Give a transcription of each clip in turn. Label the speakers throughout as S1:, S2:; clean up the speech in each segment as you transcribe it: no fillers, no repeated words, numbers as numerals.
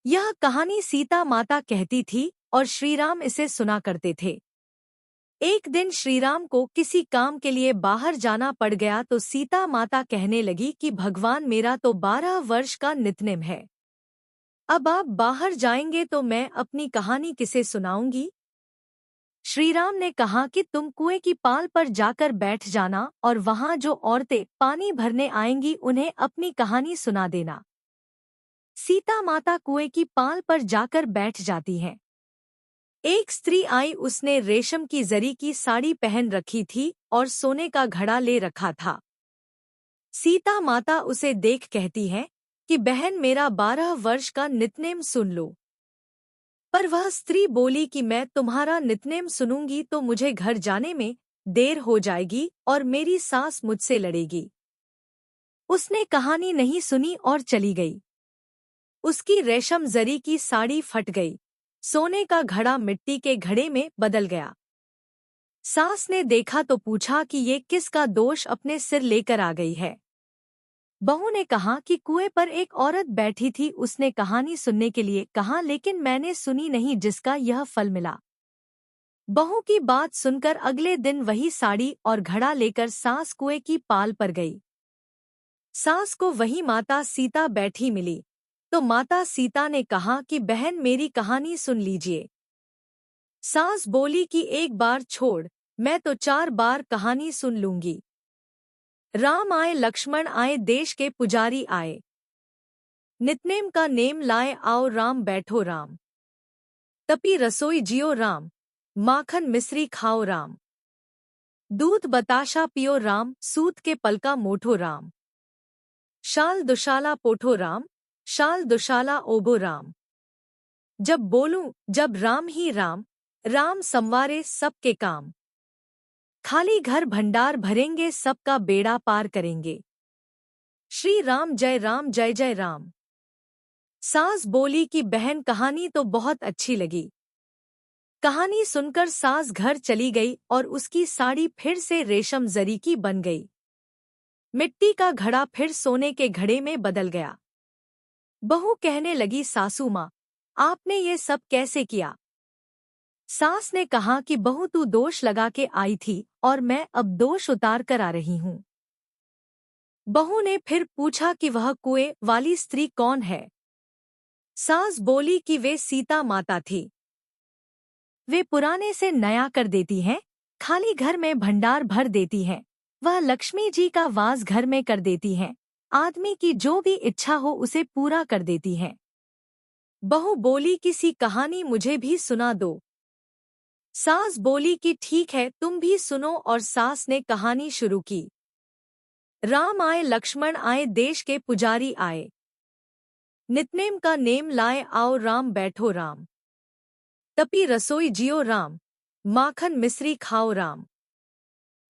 S1: यह कहानी सीता माता कहती थी और श्रीराम इसे सुना करते थे। एक दिन श्रीराम को किसी काम के लिए बाहर जाना पड़ गया तो सीता माता कहने लगी कि भगवान मेरा तो 12 वर्ष का नितनेम है। अब आप बाहर जाएंगे तो मैं अपनी कहानी किसे सुनाऊंगी। श्रीराम ने कहा कि तुम कुएं की पाल पर जाकर बैठ जाना और वहां जो औरतें पानी भरने आएंगी उन्हें अपनी कहानी सुना देना। सीता माता कुएं की पाल पर जाकर बैठ जाती हैं। एक स्त्री आई, उसने रेशम की जरी की साड़ी पहन रखी थी और सोने का घड़ा ले रखा था। सीता माता उसे देख कहती है कि बहन मेरा 12 वर्ष का नितनेम सुन लो। पर वह स्त्री बोली कि मैं तुम्हारा नितनेम सुनूंगी तो मुझे घर जाने में देर हो जाएगी और मेरी सास मुझसे लड़ेगी। उसने कहानी नहीं सुनी और चली गई। उसकी रेशम जरी की साड़ी फट गई, सोने का घड़ा मिट्टी के घड़े में बदल गया। सास ने देखा तो पूछा कि ये किसका दोष अपने सिर लेकर आ गई है। बहू ने कहा कि कुएं पर एक औरत बैठी थी, उसने कहानी सुनने के लिए कहा लेकिन मैंने सुनी नहीं जिसका यह फल मिला। बहू की बात सुनकर अगले दिन वही साड़ी और घड़ा लेकर सास कुएं की पाल पर गई। सास को वही माता सीता बैठी मिली तो माता सीता ने कहा कि बहन मेरी कहानी सुन लीजिए। सास बोली कि एक बार छोड़, मैं तो 4 बार कहानी सुन लूंगी। राम आए लक्ष्मण आए देश के पुजारी आए, नितनेम का नेम लाए आओ राम बैठो राम। तपी रसोई जियो राम, माखन मिश्री खाओ राम। दूध बताशा पियो राम, सूत के पलका मोठो राम। शाल दुशाला पोठो राम, शाल दुशाला ओबो राम। जब बोलूं जब राम ही राम, राम संवारे सबके काम। खाली घर भंडार भरेंगे सबका बेड़ा पार करेंगे। श्री राम जय जय राम। सास बोली कि बहन कहानी तो बहुत अच्छी लगी। कहानी सुनकर सास घर चली गई और उसकी साड़ी फिर से रेशम जरी की बन गई। मिट्टी का घड़ा फिर सोने के घड़े में बदल गया। बहू कहने लगी सासू माँ, आपने ये सब कैसे किया। सास ने कहा कि बहू तू दोष लगा के आई थी और मैं अब दोष उतार कर आ रही हूँ। बहू ने फिर पूछा कि वह कुएं वाली स्त्री कौन है। सास बोली कि वे सीता माता थी। वे पुराने से नया कर देती हैं, खाली घर में भंडार भर देती हैं। वह लक्ष्मी जी का वास घर में कर देती हैं। आदमी की जो भी इच्छा हो उसे पूरा कर देती हैं। बहू बोली किसी कहानी मुझे भी सुना दो। सास बोली कि ठीक है तुम भी सुनो और सास ने कहानी शुरू की। राम आए लक्ष्मण आए देश के पुजारी आए, नितनेम का नेम लाए आओ राम बैठो राम। तपी रसोई जियो राम, माखन मिश्री खाओ राम।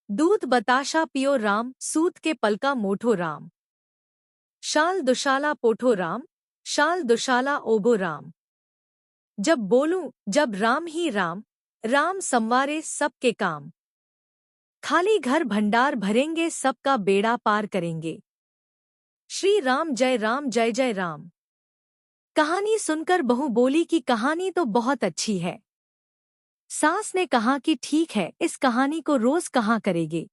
S1: दूध बताशा पियो राम, सूत के पलका मोठो राम। शाल दुशाला पोठो राम, शाल दुशाला ओबो राम। जब बोलूं जब राम ही राम, राम संवारे सबके काम। खाली घर भंडार भरेंगे सबका बेड़ा पार करेंगे। श्री राम जय जय राम। कहानी सुनकर बहू बोली कि कहानी तो बहुत अच्छी है। सास ने कहा कि ठीक है इस कहानी को रोज कहाँ करेंगे।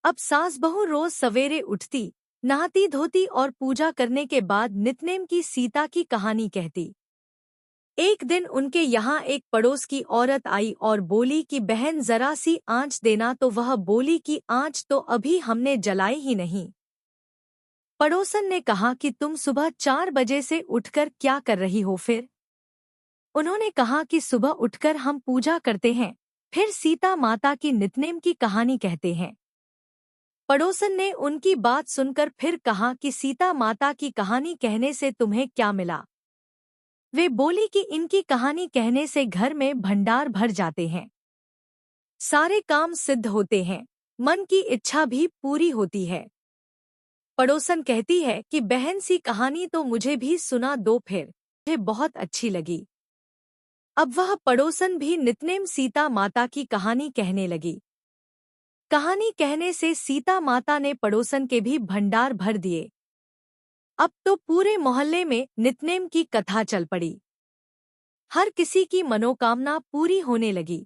S1: अब सास बहू रोज सवेरे उठती, नहाती धोती और पूजा करने के बाद नितनेम की सीता की कहानी कहती। एक दिन उनके यहाँ एक पड़ोस की औरत आई और बोली कि बहन जरा सी आंच देना तो वह बोली कि आंच तो अभी हमने जलाई ही नहीं। पड़ोसन ने कहा कि तुम सुबह 4 बजे से उठकर क्या कर रही हो फिर। उन्होंने कहा कि सुबह उठकर हम पूजा करते हैं, फिर सीता माता की नितनेम की कहानी कहते हैं। पड़ोसन ने उनकी बात सुनकर फिर कहा कि सीता माता की कहानी कहने से तुम्हें क्या मिला। वे बोली कि इनकी कहानी कहने से घर में भंडार भर जाते हैं, सारे काम सिद्ध होते हैं, मन की इच्छा भी पूरी होती है। पड़ोसन कहती है कि बहन सी कहानी तो मुझे भी सुना दो फिर, मुझे बहुत अच्छी लगी। अब वह पड़ोसन भी नितनेम सीता माता की कहानी कहने लगी। कहानी कहने से सीता माता ने पड़ोसन के भी भंडार भर दिए। अब तो पूरे मोहल्ले में नित्नेम की कथा चल पड़ी। हर किसी की मनोकामना पूरी होने लगी।